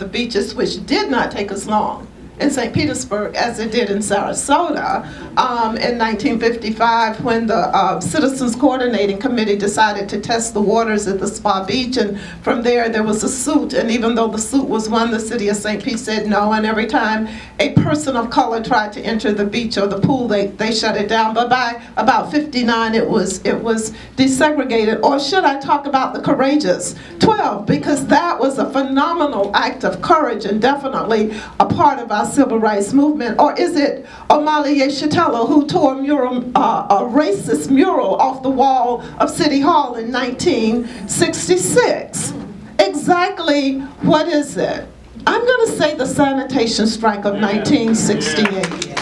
the beaches, which did not take as long in St. Petersburg as it did in Sarasota in 1955, when the Citizens Coordinating Committee decided to test the waters at the Spa Beach, and from there was a suit, and even though the suit was won, the city of St. Pete said no, and every time a person of color tried to enter the beach or the pool, they shut it down. But by about 59, it was desegregated. Or should I talk about the Courageous 12, because that was a phenomenal act of courage and definitely a part of our civil rights movement. Or is it Omali Yeshitela, who tore a racist mural off the wall of City Hall in 1966? Exactly what is it? I'm going to say the Sanitation Strike of 1968.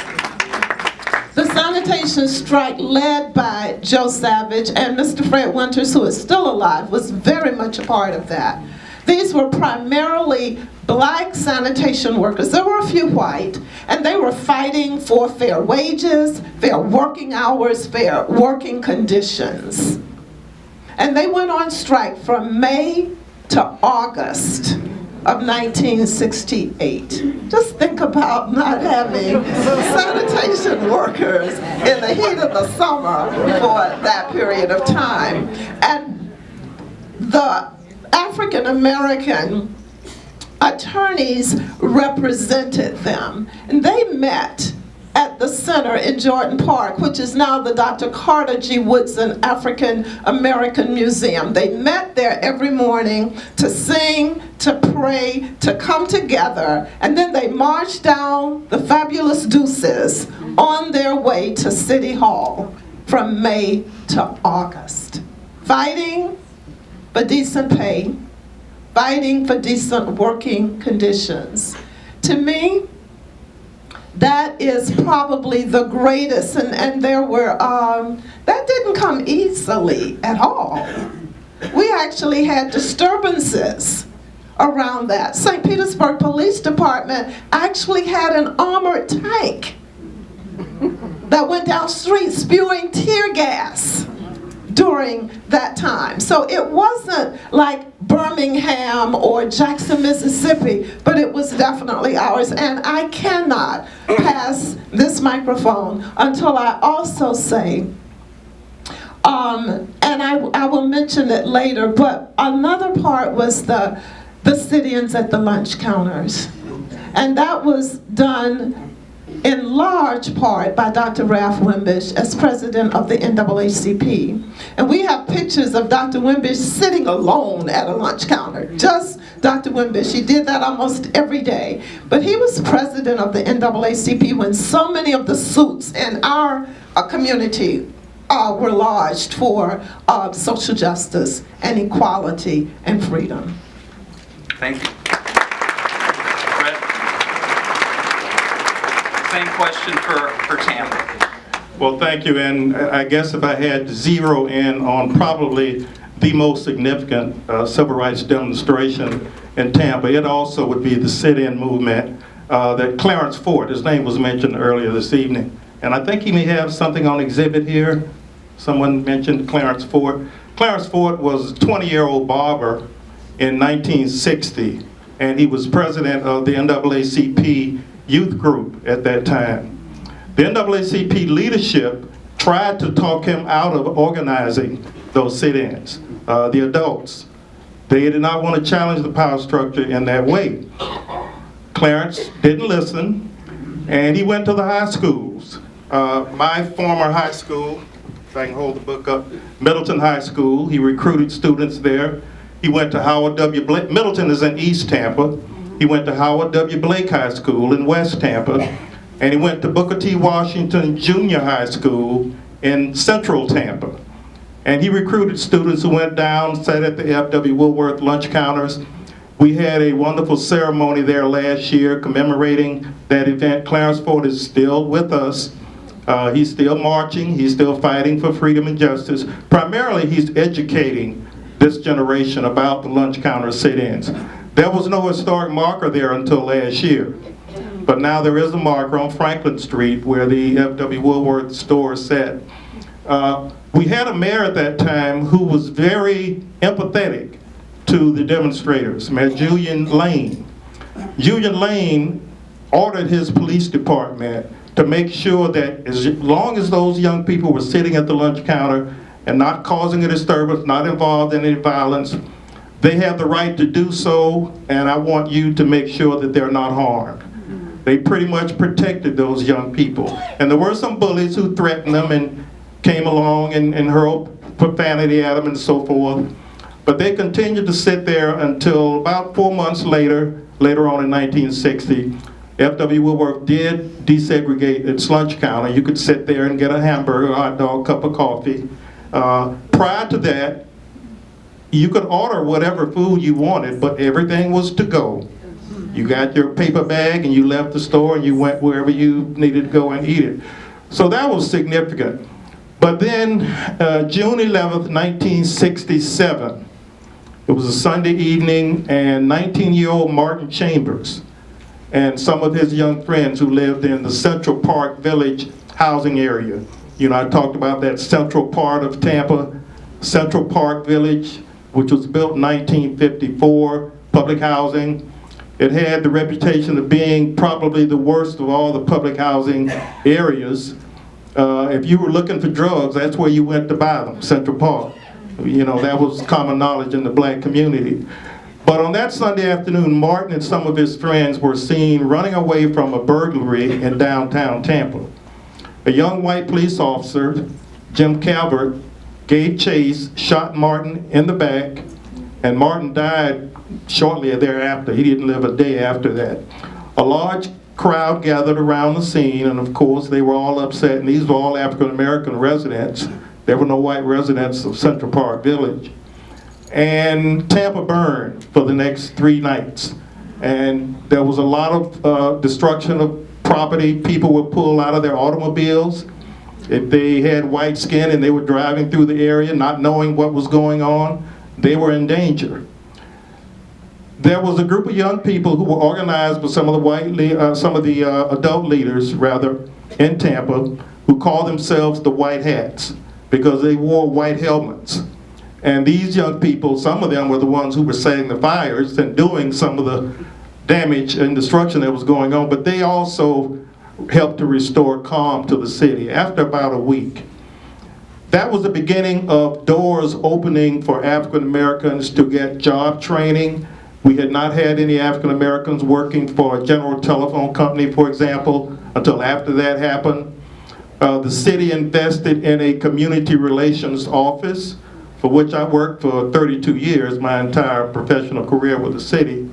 The Sanitation Strike, led by Joe Savage, and Mr. Fred Winters, who is still alive, was very much a part of that. These were primarily black sanitation workers. There were a few white, and they were fighting for fair wages, fair working hours, fair working conditions. And they went on strike from May to August of 1968. Just think about not having sanitation workers in the heat of the summer for that period of time. And the African American attorneys represented them, and they met at the center in Jordan Park, which is now the Dr. Carter G. Woodson African American Museum. They met there every morning to sing, to pray, to come together, and then they marched down the Fabulous Deuces on their way to City Hall from May to August, fighting for decent pay, fighting for decent working conditions. To me, that is probably the greatest, and there were, that didn't come easily at all. We actually had disturbances around that. St. Petersburg Police Department actually had an armored tank that went down streets spewing tear gas during that time. So it wasn't like Birmingham or Jackson, Mississippi, but it was definitely ours. And I cannot pass this microphone until I also say, and I will mention it later, but another part was the sit-ins at the lunch counters. And that was done in large part by Dr. Ralph Wimbish as president of the NAACP. And we have pictures of Dr. Wimbish sitting alone at a lunch counter, just Dr. Wimbish. He did that almost every day. But he was president of the NAACP when so many of the suits in our community were lodged for social justice and equality and freedom. Thank you. Same question for Tampa. Well, thank you, and I guess if I had to zero in on probably the most significant civil rights demonstration in Tampa, it also would be the sit-in movement that Clarence Ford, his name was mentioned earlier this evening, and I think he may have something on exhibit here. Someone mentioned Clarence Ford. Clarence Ford was a 20-year-old barber in 1960, and he was president of the NAACP youth group at that time. The NAACP leadership tried to talk him out of organizing those sit-ins, the adults. They did not want to challenge the power structure in that way. Clarence didn't listen, and he went to the high schools. My former high school, if I can hold the book up, Middleton High School, he recruited students there. He went to Howard W. Blake. Middleton is in East Tampa. He went to Howard W. Blake High School in West Tampa, and he went to Booker T. Washington Junior High School in Central Tampa. And he recruited students who went down, sat at the F.W. Woolworth lunch counters. We had a wonderful ceremony there last year commemorating that event. Clarence Ford is still with us. He's still marching, he's still fighting for freedom and justice. Primarily, he's educating this generation about the lunch counter sit-ins. There was no historic marker there until last year, but now there is a marker on Franklin Street where the F.W. Woolworth store sat. We had a mayor at that time who was very empathetic to the demonstrators, Mayor Julian Lane. Union Lane ordered his police department to make sure that as long as those young people were sitting at the lunch counter and not causing a disturbance, not involved in any violence, they have the right to do so, and I want you to make sure that they're not harmed. They pretty much protected those young people. And there were some bullies who threatened them and came along and hurled profanity at them and so forth. But they continued to sit there until about 4 months later on in 1960, F.W. Woodworth did desegregate its lunch counter. You could sit there and get a hamburger, a hot dog, cup of coffee. Prior to that, you could order whatever food you wanted, but everything was to go. You got your paper bag and you left the store and you went wherever you needed to go and eat it. So that was significant. But then June 11th, 1967, it was a Sunday evening, and 19-year-old Martin Chambers and some of his young friends who lived in the Central Park Village housing area. You know, I talked about that central part of Tampa, Central Park Village, which was built in 1954, public housing. It had the reputation of being probably the worst of all the public housing areas. If you were looking for drugs, that's where you went to buy them, Central Park. You know, that was common knowledge in the black community. But on that Sunday afternoon, Martin and some of his friends were seen running away from a burglary in downtown Tampa. A young white police officer, Jim Calvert, gave chase, shot Martin in the back, and Martin died shortly thereafter. He didn't live a day after that. A large crowd gathered around the scene, and of course they were all upset, and these were all African American residents. There were no white residents of Central Park Village. And Tampa burned for the next 3 nights. And there was a lot of destruction of property. People were pulled out of their automobiles. If they had white skin and they were driving through the area not knowing what was going on, they were in danger. There was a group of young people who were organized with some of the adult leaders, rather, in Tampa, who called themselves the White Hats because they wore white helmets. And these young people, some of them were the ones who were setting the fires and doing some of the damage and destruction that was going on, but they also helped to restore calm to the city after about a week. That was the beginning of doors opening for African Americans to get job training. We had not had any African Americans working for a General Telephone Company, for example, until after that happened. The city invested in a community relations office, for which I worked for 32 years, my entire professional career with the city.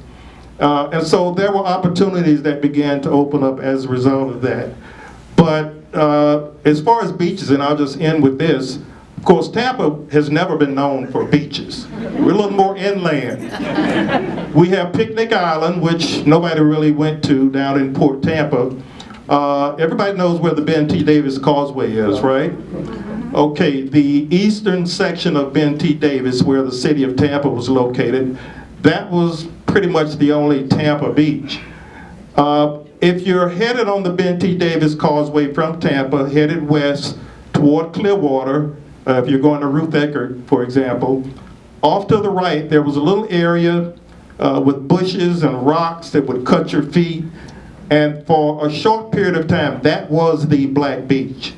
And so there were opportunities that began to open up as a result of that. But as far as beaches, and I'll just end with this, of course, Tampa has never been known for beaches. We're a little more inland. We have Picnic Island, which nobody really went to down in Port Tampa. Everybody knows where the Ben T. Davis Causeway is, right? Okay, the eastern section of Ben T. Davis, where the city of Tampa was located, that was pretty much the only Tampa beach. If you're headed on the Ben T. Davis Causeway from Tampa, headed west toward Clearwater, if you're going to Ruth Eckerd, for example, off to the right there was a little area with bushes and rocks that would cut your feet, and for a short period of time that was the Black Beach.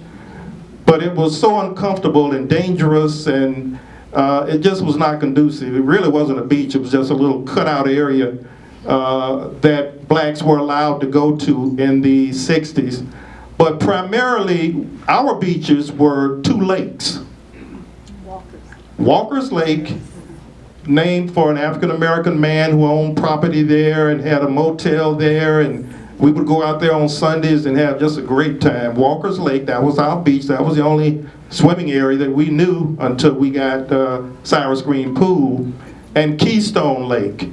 But it was so uncomfortable and dangerous, and it just was not conducive. It really wasn't a beach, it was just a little cutout area that blacks were allowed to go to in the 60s. But primarily, our beaches were 2 lakes. Walker's Lake, named for an African-American man who owned property there and had a motel there, and we would go out there on Sundays and have just a great time. Walker's Lake, that was our beach. That was the only swimming area that we knew until we got Cyrus Green Pool. And Keystone Lake.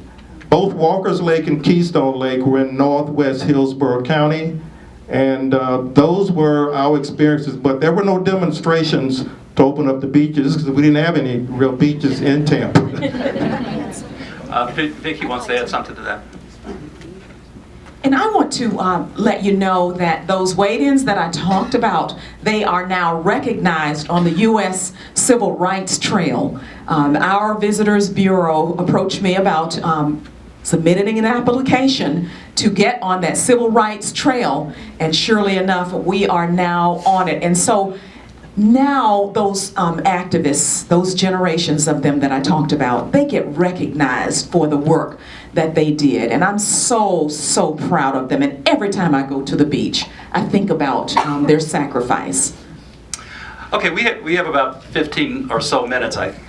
Both Walker's Lake and Keystone Lake were in northwest Hillsborough County. And those were our experiences. But there were no demonstrations to open up the beaches because we didn't have any real beaches in Tampa. Vicki wants to add something to that. And I want to let you know that those wait-ins that I talked about, they are now recognized on the U.S. Civil Rights Trail. Our Visitors Bureau approached me about submitted an application to get on that civil rights trail, and surely enough, we are now on it. And so now those activists, those generations of them that I talked about, they get recognized for the work that they did. And I'm so, so proud of them. And every time I go to the beach, I think about their sacrifice. Okay, we have about 15 or so minutes, I